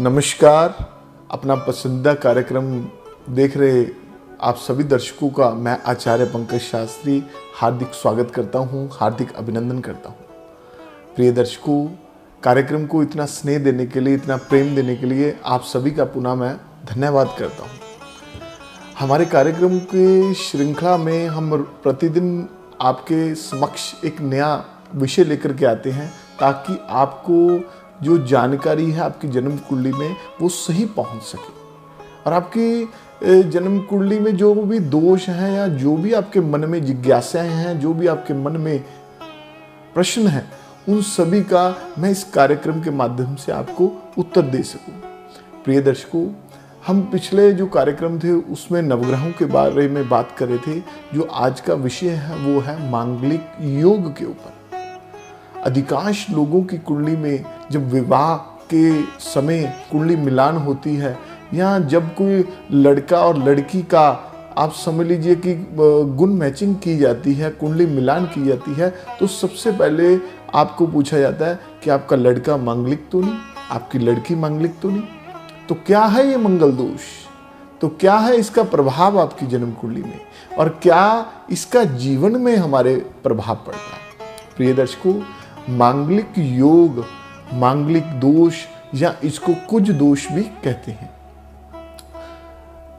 नमस्कार। अपना पसंदीदा कार्यक्रम देख रहे आप सभी दर्शकों का मैं आचार्य पंकज शास्त्री हार्दिक स्वागत करता हूं, हार्दिक अभिनंदन करता हूं। प्रिय दर्शकों, कार्यक्रम को इतना स्नेह देने के लिए, इतना प्रेम देने के लिए आप सभी का पुनः मैं धन्यवाद करता हूं। हमारे कार्यक्रम की श्रृंखला में हम प्रतिदिन आपके समक्ष एक नया विषय लेकर के आते हैं ताकि आपको जो जानकारी है आपकी जन्म कुंडली में वो सही पहुंच सके और आपकी जन्म कुंडली में जो भी दोष हैं या जो भी आपके मन में जिज्ञासाएं हैं, जो भी आपके मन में प्रश्न हैं, उन सभी का मैं इस कार्यक्रम के माध्यम से आपको उत्तर दे सकूं। प्रिय दर्शकों, हम पिछले जो कार्यक्रम थे उसमें नवग्रहों के बारे में बात कर रहे थे। जो आज का विषय है वो है मांगलिक योग के ऊपर। अधिकांश लोगों की कुंडली में जब विवाह के समय कुंडली मिलान होती है या जब कोई लड़का और लड़की का आप समझ लीजिए कि गुण मैचिंग की जाती है, कुंडली मिलान की जाती है, तो सबसे पहले आपको पूछा जाता है कि आपका लड़का मांगलिक तो नहीं, आपकी लड़की मांगलिक तो नहीं। तो क्या है ये मंगल दोष? तो क्या है इसका प्रभाव आपकी जन्म कुंडली में और क्या इसका जीवन में हमारे प्रभाव पड़ता है? प्रिय दर्शकों, मांगलिक योग, मांगलिक दोष या इसको कुज दोष भी कहते हैं।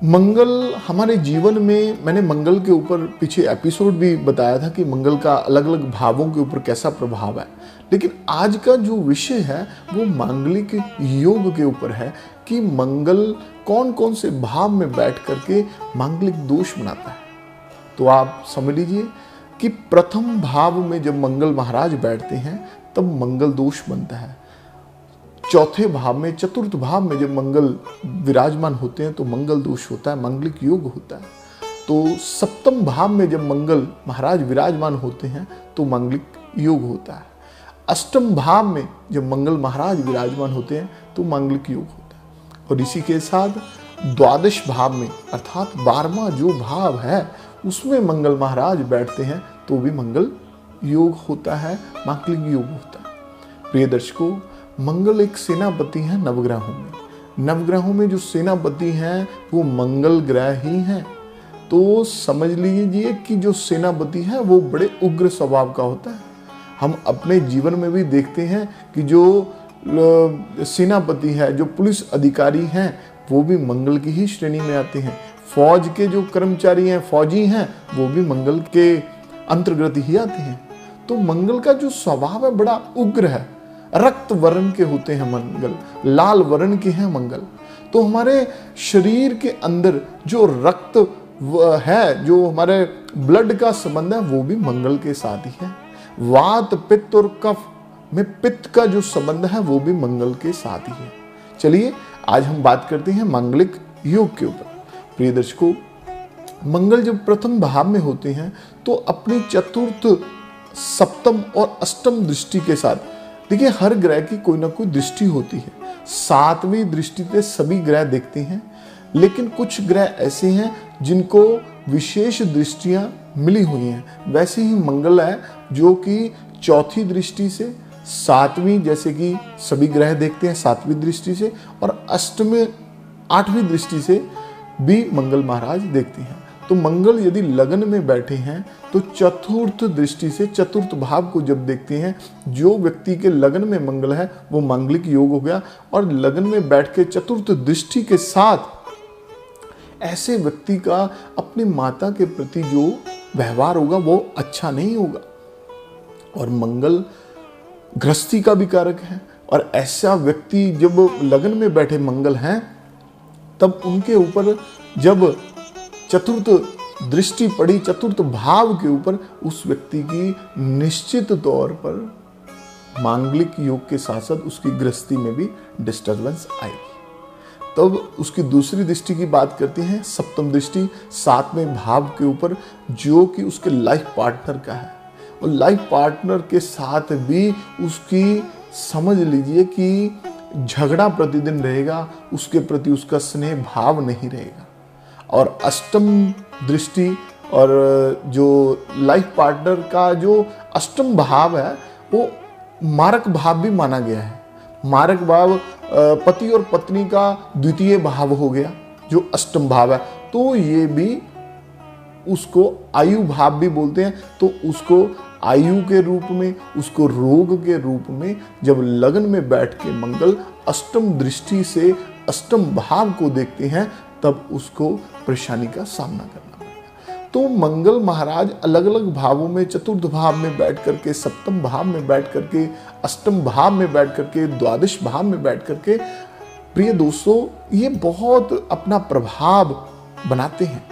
मंगल हमारे जीवन में, मैंने मंगल के ऊपर पीछे एपिसोड भी बताया था कि मंगल का अलग अलग भावों के ऊपर कैसा प्रभाव है, लेकिन आज का जो विषय है वो मांगलिक योग के ऊपर है कि मंगल कौन कौन से भाव में बैठ करके मांगलिक दोष बनाता है। तो आप समझ लीजिए कि प्रथम भाव में जब मंगल महाराज बैठते हैं तब मंगल दोष बनता है। चौथे भाव में, चतुर्थ भाव में जब मंगल विराजमान होते हैं तो मंगल दोष होता है, मांगलिक योग होता है। तो सप्तम भाव में जब मंगल महाराज विराजमान होते हैं तो मांगलिक योग होता है। अष्टम भाव में जब मंगल महाराज विराजमान होते हैं तो मांगलिक योग होता है। और इसी के साथ द्वादश भाव में अर्थात 12वां जो भाव है उसमें मंगल महाराज बैठते हैं तो भी मंगल योग होता है, मांगलिक योग होता है। प्रिय दर्शकों, मंगल एक सेनापति है नवग्रहों में। नवग्रहों में जो सेनापति हैं वो मंगल ग्रह ही हैं। तो समझ लीजिए कि जो सेनापति है वो बड़े उग्र स्वभाव का होता है। हम अपने जीवन में भी देखते हैं कि जो सेनापति है, जो पुलिस अधिकारी हैं, वो भी मंगल की ही श्रेणी में आते हैं। फौज के जो कर्मचारी हैं, फौजी हैं, वो भी मंगल के अंतर्गत ही आते हैं। तो मंगल का जो स्वभाव है बड़ा उग्र है। रक्त वर्ण के होते हैं मंगल, लाल वर्ण के हैं मंगल। तो हमारे शरीर के अंदर जो रक्त है, जो हमारे ब्लड का संबंध है, वो भी मंगल के साथ ही है। वात, पित्त और कफ में पित्त का जो संबंध है वो भी मंगल के साथ ही है। चलिए आज हम बात करते हैं मांगलिक योग के ऊपर। प्रिय दर्शकों, मंगल जब प्रथम भाव में होते हैं तो अपनी चतुर्थ, सप्तम और अष्टम दृष्टि के साथ, देखिए हर ग्रह की कोई ना कोई दृष्टि होती है। 7वीं दृष्टि से सभी ग्रह देखते हैं, लेकिन कुछ ग्रह ऐसे हैं जिनको विशेष दृष्टियां मिली हुई हैं। वैसे ही मंगल है जो कि चौथी दृष्टि से, 7वीं जैसे कि सभी ग्रह देखते हैं 7वीं दृष्टि से, और अष्टमी 8वीं दृष्टि से भी मंगल महाराज देखते हैं। तो मंगल यदि लग्न में बैठे हैं तो चतुर्थ दृष्टि से, चतुर्थ भाव को जब देखते हैं, जो व्यक्ति के लग्न में मंगल है वो मांगलिक योग हो गया। और लग्न में बैठ के चतुर्थ दृष्टि के साथ ऐसे व्यक्ति का अपनी माता के प्रति जो व्यवहार होगा वो अच्छा नहीं होगा। और मंगल गृहस्थी का भी कारक है, और ऐसा व्यक्ति जब लग्न में बैठे मंगल हैं तब उनके ऊपर जब चतुर्थ दृष्टि पड़ी, चतुर्थ भाव के ऊपर, उस व्यक्ति की निश्चित तौर पर मांगलिक योग के साथ साथ उसकी गृहस्थी में भी डिस्टर्बेंस आएगी। तब उसकी दूसरी दृष्टि की बात करते हैं, सप्तम दृष्टि 7वें भाव के ऊपर, जो कि उसके लाइफ पार्टनर का है। और लाइफ पार्टनर के साथ भी उसकी समझ लीजिए कि झगड़ा प्रतिदिन रहेगा, उसके प्रति उसका स्नेह भाव नहीं रहेगा। और अष्टम दृष्टि और जो लाइफ पार्टनर का जो अष्टम भाव है वो मारक भाव भी माना गया है। मारक भाव पति और पत्नी का द्वितीय भाव हो गया जो अष्टम भाव है, तो ये भी उसको आयु भाव भी बोलते हैं। तो उसको आयु के रूप में, उसको रोग के रूप में जब लगन में बैठ के मंगल अष्टम दृष्टि से अष्टम भाव को देखते हैं, तब उसको परेशानी का सामना करना पड़ेगा। तो मंगल महाराज अलग अलग भावों में, चतुर्थ भाव में बैठ करके, सप्तम भाव में बैठ करके, अष्टम भाव में बैठ करके, द्वादश भाव में बैठ करके, प्रिय दोस्तों, ये बहुत अपना प्रभाव बनाते हैं।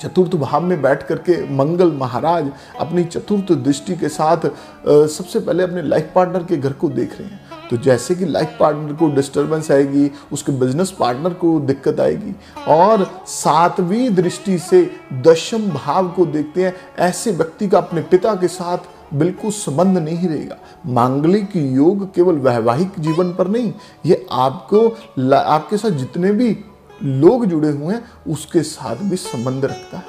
चतुर्थ भाव में बैठ करके मंगल महाराज अपनी चतुर्थ दृष्टि के साथ सबसे पहले अपने लाइफ पार्टनर के घर को देख रहे हैं। तो जैसे कि लाइफ पार्टनर को डिस्टर्बेंस आएगी, उसके बिजनेस पार्टनर को दिक्कत आएगी, और सातवीं दृष्टि से दशम भाव को देखते हैं, ऐसे व्यक्ति का अपने पिता के साथ बिल्कुल संबंध नहीं रहेगा। मांगलिक योग केवल वैवाहिक जीवन पर नहीं, ये आपके साथ जितने भी लोग जुड़े हुए हैं उसके साथ भी संबंध रखता है।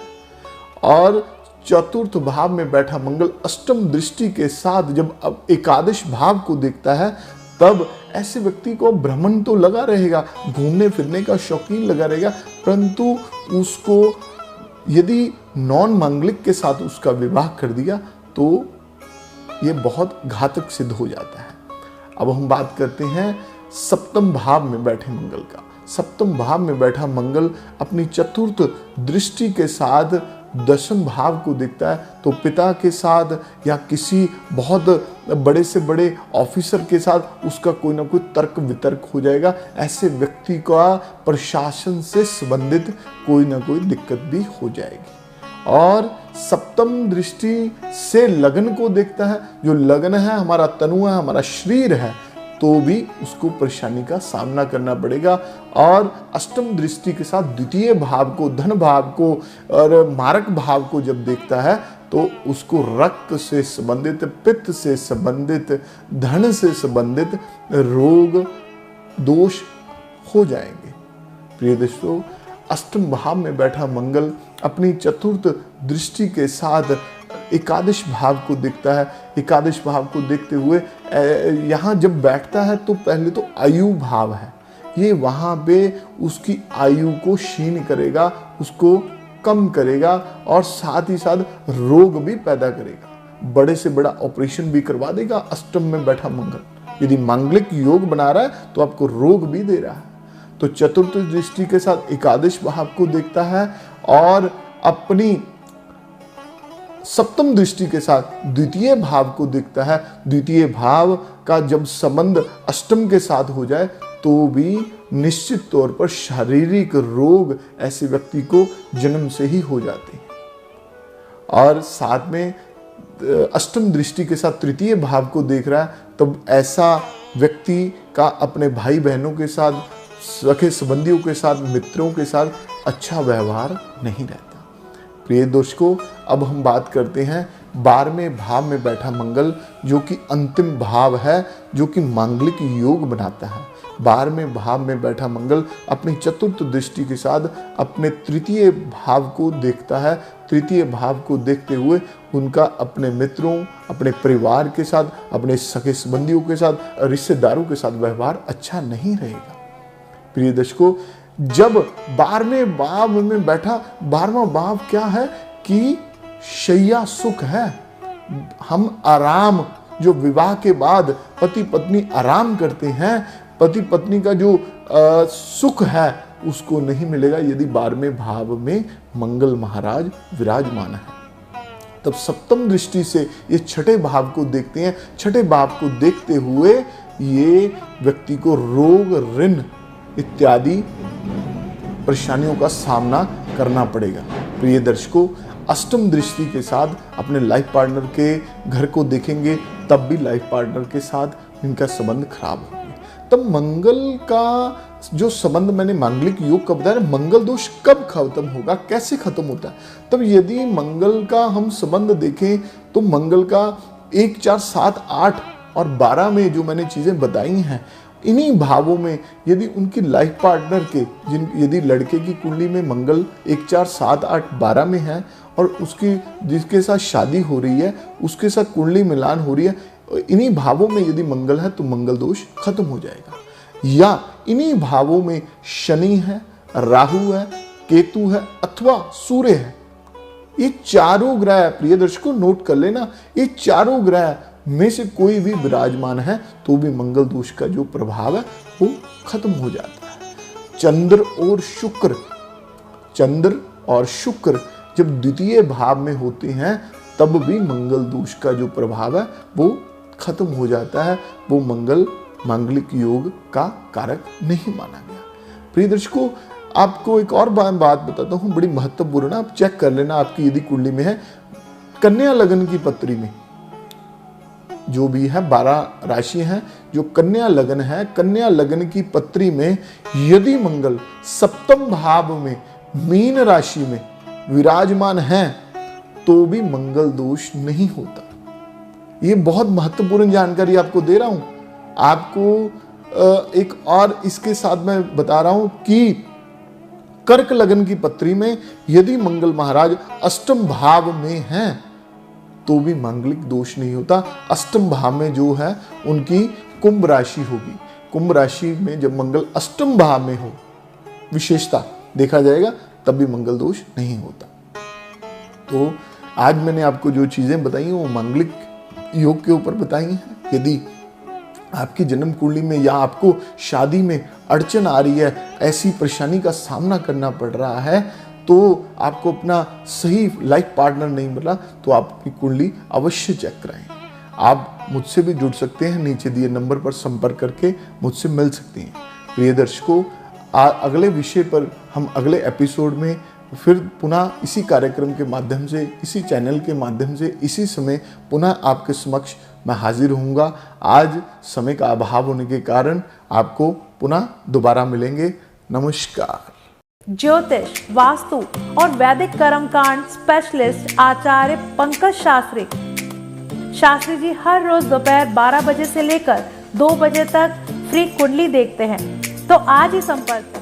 और चतुर्थ भाव में बैठा मंगल अष्टम दृष्टि के साथ जब अब एकादश भाव को देखता है, तब ऐसे व्यक्ति को भ्रमण तो लगा रहेगा, घूमने फिरने का शौकीन लगा रहेगा, परंतु उसको यदि नॉन मांगलिक के साथ उसका विवाह कर दिया तो ये बहुत घातक सिद्ध हो जाता है। अब हम बात करते हैं सप्तम भाव में बैठे मंगल का। सप्तम भाव में बैठा मंगल अपनी चतुर्थ दृष्टि के साथ दशम भाव को देखता है, तो पिता के साथ या किसी बहुत बड़े से बड़े ऑफिसर के साथ उसका कोई ना कोई तर्क वितर्क हो जाएगा। ऐसे व्यक्ति का प्रशासन से संबंधित कोई ना कोई दिक्कत भी हो जाएगी। और सप्तम दृष्टि से लगन को देखता है, जो लगन है, हमारा तनु है, हमारा शरीर है, तो भी उसको परेशानी का सामना करना पड़ेगा। और अष्टम दृष्टि के साथ द्वितीय भाव को, धन भाव को और मारक भाव को जब देखता है, तो उसको रक्त से संबंधित, पित्त से संबंधित, धन से संबंधित रोग दोष हो जाएंगे। प्रिय दोस्तों, अष्टम भाव में बैठा मंगल अपनी चतुर्थ दृष्टि के साथ एकादश भाव को देखता है। एकादश भाव को देखते हुए यहाँ जब बैठता है तो पहले तो आयु भाव है, ये वहाँ पे उसकी आयु को क्षीण करेगा, उसको कम करेगा, और साथ ही साथ रोग भी पैदा करेगा। बड़े से बड़ा ऑपरेशन भी करवा देगा अष्टम में बैठा मंगल। यदि मांगलिक योग बना रहा है तो आपको रोग भी दे रहा है। तो चतुर्थ दृष्टि के साथ एकादश भाव को देखता है, और अपनी सप्तम दृष्टि के साथ द्वितीय भाव को देखता है। द्वितीय भाव का जब संबंध अष्टम के साथ हो जाए तो भी निश्चित तौर पर शारीरिक रोग ऐसे व्यक्ति को जन्म से ही हो जाते हैं। और साथ में अष्टम दृष्टि के साथ तृतीय भाव को देख रहा है, तब ऐसा व्यक्ति का अपने भाई बहनों के साथ, सखे संबंधियों के साथ, मित्रों के साथ अच्छा व्यवहार नहीं रहता। प्रिय दर्शकों, अब हम बात करते हैं 12वें भाव में बैठा मंगल, जो कि अंतिम भाव है, जो कि मांगलिक योग बनाता है। 12वें भाव में बैठा मंगल अपनी चतुर्थ दृष्टि के साथ अपने तृतीय भाव को देखता है। तृतीय भाव को देखते हुए उनका अपने मित्रों, अपने परिवार के साथ, अपने सगे संबंधियों के साथ, रिश्तेदारों के साथ व्यवहार अच्छा नहीं रहेगा। प्रिय दर्शकों, जब 12वें भाव में बैठा, 12वां भाव क्या है कि शैया सुख है। हम आराम, जो विवाह के बाद पति पत्नी आराम करते हैं, पति पत्नी का जो सुख है उसको नहीं मिलेगा यदि 12वें भाव में मंगल महाराज विराजमान है। तब सप्तम दृष्टि से ये छठे भाव को देखते हैं। छठे भाव को देखते हुए ये व्यक्ति को रोग, ऋण इत्यादि परेशानियों का सामना करना पड़ेगा। प्रिय दर्शकों, अष्टम दृष्टि के साथ अपने लाइफ पार्टनर के घर को देखेंगे, तब भी लाइफ पार्टनर के साथ इनका संबंध खराब होंगे। तब मंगल का जो संबंध मैंने मांगलिक योग का बताया, मंगल दोष कब खत्म होगा, कैसे खत्म होता है? तब यदि मंगल का हम संबंध देखें तो मंगल का 1, 4, 7, 8 और 12 में जो मैंने चीजें बताई हैं, इन्हीं भावों में यदि उनकी लाइफ पार्टनर के, यदि लड़के की कुंडली में मंगल 1, 4, 7, 8, 12 में है, और उसकी जिसके साथ शादी हो रही है उसके साथ कुंडली मिलान हो रही है, इन्हीं भावों में यदि मंगल है तो मंगल दोष खत्म हो जाएगा। या इन्हीं भावों में शनि है, राहु है, केतु है अथवा सूर्य है, ये चारों ग्रह, प्रिय दर्शकों नोट कर लेना, ये चारों ग्रह में से कोई भी विराजमान है तो भी मंगल दोष का जो प्रभाव है वो खत्म हो जाता है। चंद्र और शुक्र जब द्वितीय भाव में होते हैं तब भी मंगल दोष का जो प्रभाव है वो खत्म हो जाता है। वो मंगल मांगलिक योग का कारक नहीं माना गया। प्रिय दर्शकों, आपको एक और बात बताता हूं, बड़ी महत्वपूर्ण, आप चेक कर लेना आपकी यदि कुंडली में है। कन्या लगन की पत्री में जो भी है 12 राशि हैं, जो कन्या लगन है, कन्या लगन की पत्री में यदि मंगल सप्तम भाव में मीन राशि में विराजमान है तो भी मंगल दोष नहीं होता। ये बहुत महत्वपूर्ण जानकारी आपको दे रहा हूं। आपको एक और इसके साथ मैं बता रहा हूं कि कर्क लगन की पत्री में यदि मंगल महाराज अष्टम भाव में हैं तो भी मांगलिक दोष नहीं होता। अष्टम भाव में जो है उनकी कुंभ राशि होगी। कुंभ राशि में जब मंगल अष्टम भाव में हो, विशेषता देखा जाएगा, तब भी मंगल दोष नहीं होता। तो आज मैंने आपको जो चीजें बताई वो मांगलिक योग के ऊपर बताई हैं। यदि आपकी जन्म कुंडली में या आपको शादी में अड़चन आ रही है, ऐसी परेशानी का सामना करना पड़ रहा है, तो आपको अपना सही लाइफ पार्टनर नहीं मिला, तो आपकी कुंडली अवश्य चेक कराएं। आप मुझसे भी जुड़ सकते हैं, नीचे दिए नंबर पर संपर्क करके मुझसे मिल सकते हैं। प्रिय दर्शकों, अगले विषय पर हम अगले एपिसोड में फिर पुनः इसी कार्यक्रम के माध्यम से, इसी चैनल के माध्यम से, इसी समय पुनः आपके समक्ष मैं हाजिर होऊंगा। आज समय का अभाव होने के कारण आपको पुनः दोबारा मिलेंगे। नमस्कार। ज्योतिष, वास्तु और वैदिक कर्मकांड स्पेशलिस्ट आचार्य पंकज शास्त्री जी हर रोज दोपहर 12 बजे से लेकर 2 बजे तक फ्री कुंडली देखते हैं। तो आज ही संपर्क